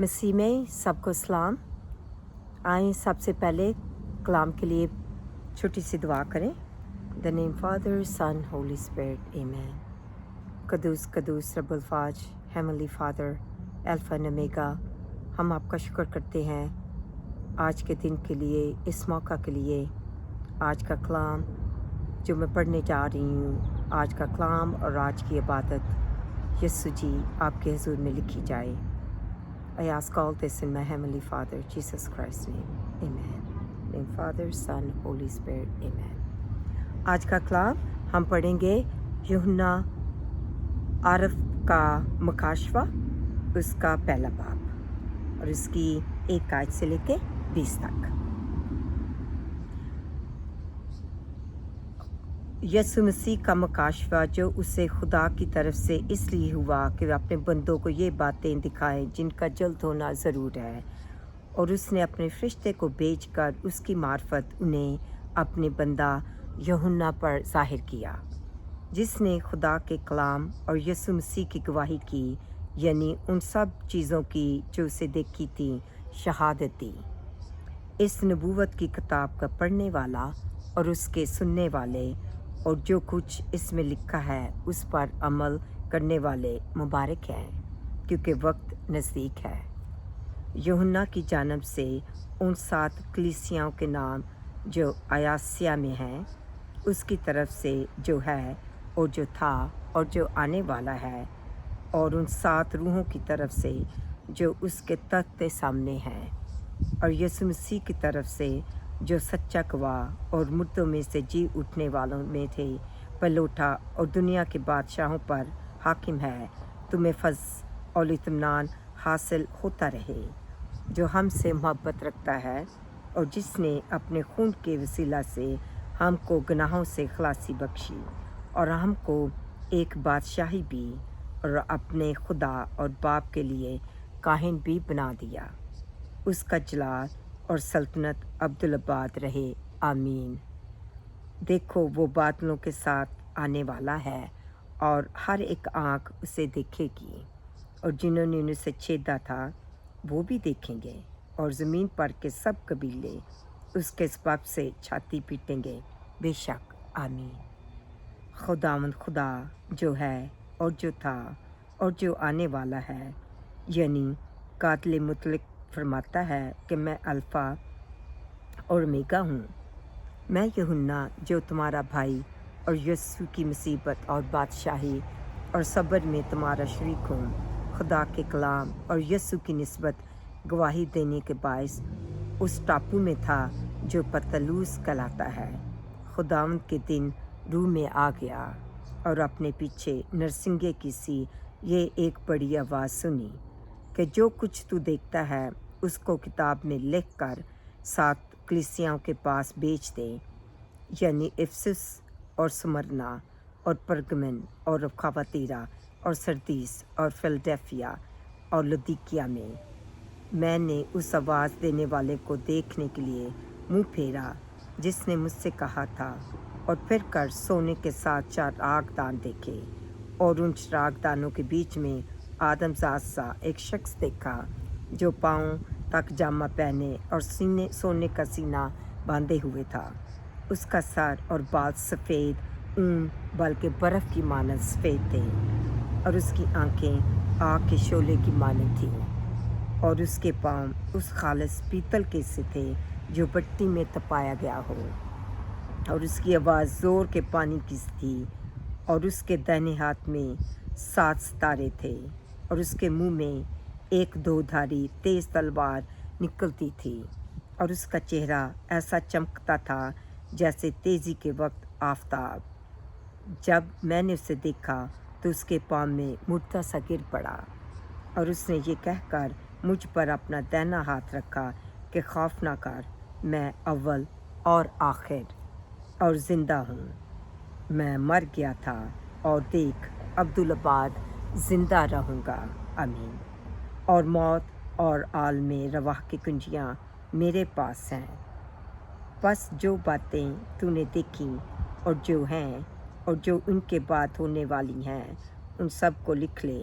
मसीह में सबको सलाम। आए सबसे पहले कलाम के लिए छोटी सी दुआ करें। The name father sun Holi spirit आमीन। कदूस कदूस रब्बुल फाज heavenly father alpha and omega, हम आपका शुक्र करते हैं आज के दिन के लिए, इस मौका के लिए। आज का कलाम जो मैं पढ़ने जा रही हूँ, आज का कलाम और आज की इबादत यीशु जी आपके हुजूर में लिखी जाए। I ask all this in my Heavenly Father, Jesus Christ's name. Amen. In Father, Son, Holy Spirit. Amen. आज का कलाम हम पढ़ेंगे यूहन्ना आरफ का मुकाशवा, उसका पहला बाब और उसकी 1 आयत से लेके 20 तक। यीशु मसीह का मुकाशवा जो उसे खुदा की तरफ से इसलिए हुआ कि वह अपने बंदों को ये बातें दिखाए जिनका जल्द होना ज़रूर है, और उसने अपने फरिश्ते को भेजकर उसकी मार्फत उन्हें अपने बंदा यूहन्ना पर ज़ाहिर किया, जिसने खुदा के कलाम और यीशु मसीह की गवाही की, यानी उन सब चीज़ों की जो उसे देखी थी, शहादत दी। इस नबूवत की किताब का पढ़ने वाला और उसके सुनने वाले और जो कुछ इसमें लिखा है उस पर अमल करने वाले मुबारक हैं, क्योंकि वक्त नज़दीक है। यूहन्ना की जानब से उन 7 कलीसियाओं के नाम जो आसिया में हैं, उसकी तरफ से जो है और जो था और जो आने वाला है, और उन 7 रूहों की तरफ से जो उसके तख्त के सामने हैं, और यीशु मसीह की तरफ से जो सच्चा गवाह और मुर्दों में से जी उठने वालों में थे पर लौटा और दुनिया के बादशाहों पर हाकिम है, तुम्हें फज़ और इत्मीनान हासिल होता रहे, जो हमसे मोहब्बत रखता है और जिसने अपने खून के वसीला से हमको गुनाहों से खलासी बख्शी और हमको एक बादशाही भी और अपने खुदा और बाप के लिए काहिन भी बना दिया। उसका जलाल और सल्तनत अब्दुलबाद रहे, आमीन। देखो वो बादलों के साथ आने वाला है और हर एक आँख उसे देखेगी, और जिन्होंने उसे छेदा था वो भी देखेंगे, और ज़मीन पर के सब कबीले उसके सबब से छाती पीटेंगे, बेशक, आमीन। खुदावंद खुदा जो है और जो था और जो आने वाला है, यानी कातिल मुतलक फरमाता है कि मैं अल्फ़ा और ओमेगा हूँ। मैं यूहन्ना जो तुम्हारा भाई और यीशु की मुसीबत और बादशाही और सब्र में तुम्हारा शरीक हूँ, खुदा के कलाम और यीशु की निस्बत गवाही देने के बायस उस टापू में था जो पतलूस कहलाता है। खुदावंद के दिन रूह में आ गया और अपने पीछे नरसिंगे की सी ये एक बड़ी आवाज़ सुनी कि जो कुछ तू देखता है उसको किताब में लिख कर 7 कलीसियाओं के पास भेज दे, यानी इफिसुस और स्मुरना और परगमन और थुआतीरा और सरदीस और फिलडेल्फिया और लौदीकिया में। मैंने उस आवाज़ देने वाले को देखने के लिए मुँह फेरा जिसने मुझसे कहा था, और फिर कर सोने के साथ 4 चरागदान देखे, और उन चरागदानों के बीच में आदमजात सा एक शख्स देखा जो पाँव तक जामा पहने और सीने सोने का सीना बांधे हुए था। उसका सर और बाल सफ़ेद ऊन बल्कि बर्फ़ की मानद सफ़ेद थे, और उसकी आंखें आग के शोले की मानद थीं, और उसके पाँव उस खालिस पीतल के से थे जो भट्टी में तपाया गया हो, और उसकी आवाज़ ज़ोर के पानी की थी, और उसके दाहिने हाथ में 7 सितारे थे, और उसके मुंह में एक 2 धारी तेज़ तलवार निकलती थी, और उसका चेहरा ऐसा चमकता था जैसे तेज़ी के वक्त आफताब। जब मैंने उसे देखा तो उसके पाँव में मुर्दा सा गिर पड़ा, और उसने ये कहकर मुझ पर अपना दाहिना हाथ रखा कि खौफ ना कर, मैं अव्वल और आखिर और ज़िंदा हूँ। मैं मर गया था और देख अब्दुलबाद ज़िंदा रहूँगा, आमीन। और मौत और आलमे रवाह की कुंजियाँ मेरे पास हैं। बस जो बातें तूने देखी और जो हैं और जो उनके बाद होने वाली हैं, उन सब को लिख ले,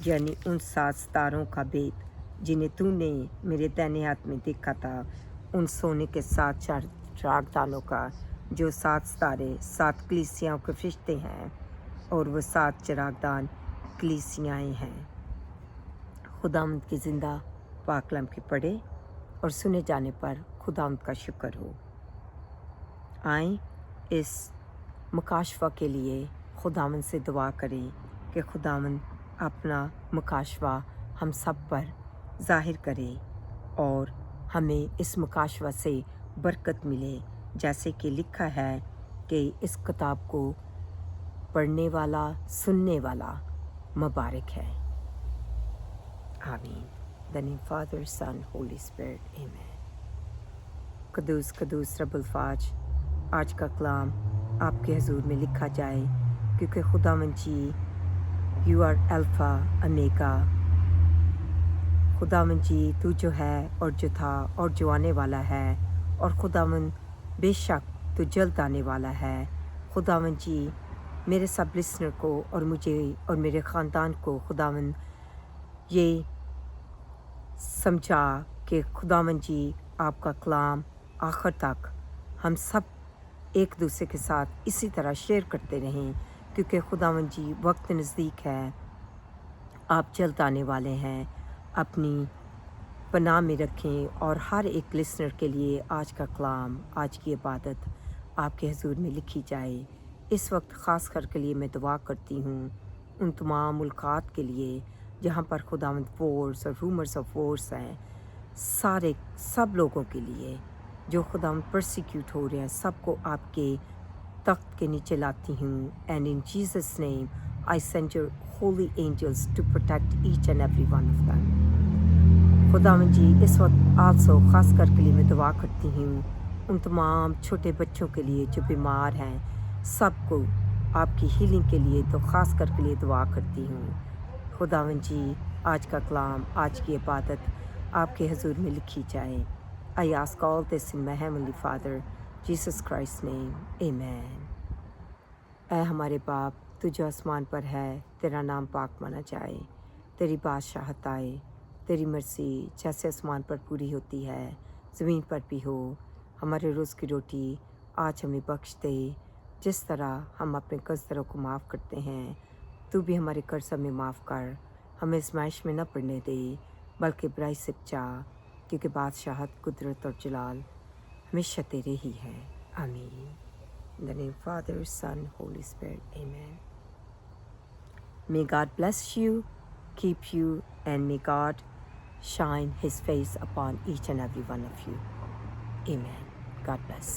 यानी उन 7 सितारों का भेद जिन्हें तूने मेरे दाहिने हाथ में देखा था, उन सोने के 7 चरागदानों का जो 7 सितारे 7 कलीसियाओं के फरिश्ते हैं, और वो 7 चरागदान कलीसियाएँ हैं। खुदावंद की ज़िंदा पाक कलाम के पढ़े और सुने जाने पर खुदावंद का शुक्र हो। आएँ इस मुकाशवा के लिए खुदावंद से दुआ करें कि खुदावंद अपना मुकाशवा हम सब पर ज़ाहिर करे और हमें इस मुकाशवा से बरकत मिले, जैसे कि लिखा है कि इस किताब को पढ़ने वाला सुनने वाला मुबारक है। आमीन। The name father sun Holi spirit आमीन। कदूस कदूस रब्बुल फाज, आज का कलाम आपके हजूर में लिखा जाए, क्योंकि खुदावंद जी यू आर अल्फ़ा ओमेगा। खुदावंद जी तू जो है और जो था और जो आने वाला है, और खुदावंद बेशक तू जल्द आने वाला है। खुदावंद जी मेरे सब लिसनर को और मुझे और मेरे ख़ानदान को खुदावंद ये समझा कि खुदावंद जी आपका कलाम आखिर तक हम सब एक दूसरे के साथ इसी तरह शेयर करते रहें, क्योंकि खुदावंद जी वक्त नज़दीक है, आप जल्द आने वाले हैं। अपनी पनाह में रखें और हर एक लिसनर के लिए आज का कलाम, आज की इबादत आपके हजूर में लिखी जाए। इस वक्त ख़ास कर के लिए मैं दुआ करती हूँ उन तमाम मुल्कात के लिए जहाँ पर खुदावंद वॉर्स और रूमर्स ऑफ वॉर्स हैं, सब लोगों के लिए जो खुदावंद परसिक्यूट हो रहे हैं, सबको आपके तख्त के नीचे लाती हूँ। And in Jesus name I send your holy angels to protect each and every one of them. खुदावंद जी इस वक्त आल्सो ख़ास कर के लिए मैं दुआ करती हूँ उन तमाम छोटे बच्चों के लिए जो बीमार हैं, सबको आपकी हीलिंग के लिए तो ख़ास कर के लिए दुआ करती हूँ। खुदावंद जी आज का कलाम, आज की इबादत आपके हजूर में लिखी जाए। I ask all this in my heavenly Father, Jesus Christ's name, Amen. ऐ हमारे बाप, तू जो आसमान पर है, तेरा नाम पाक माना जाए, तेरी बादशाहत आए, तेरी मर्जी जैसे आसमान पर पूरी होती है ज़मीन पर भी हो। हमारे रोज़ की रोटी आज हमें बख्श दे, जिस तरह हम अपने कर्ज़दारों को माफ़ करते हैं, तू भी हमारे कर्ज़ हमें माफ़ कर। हमें आज़माइश में न पड़ने दे, बल्कि बुराई से बचा, क्योंकि बादशाहत, कुदरत और जलाल हमेशा तेरे ही है। आमीन। In the name Father, Son, Holy Spirit, Amen. May God bless you, keep you, and may God shine His face upon each and every one of you. Amen. God bless.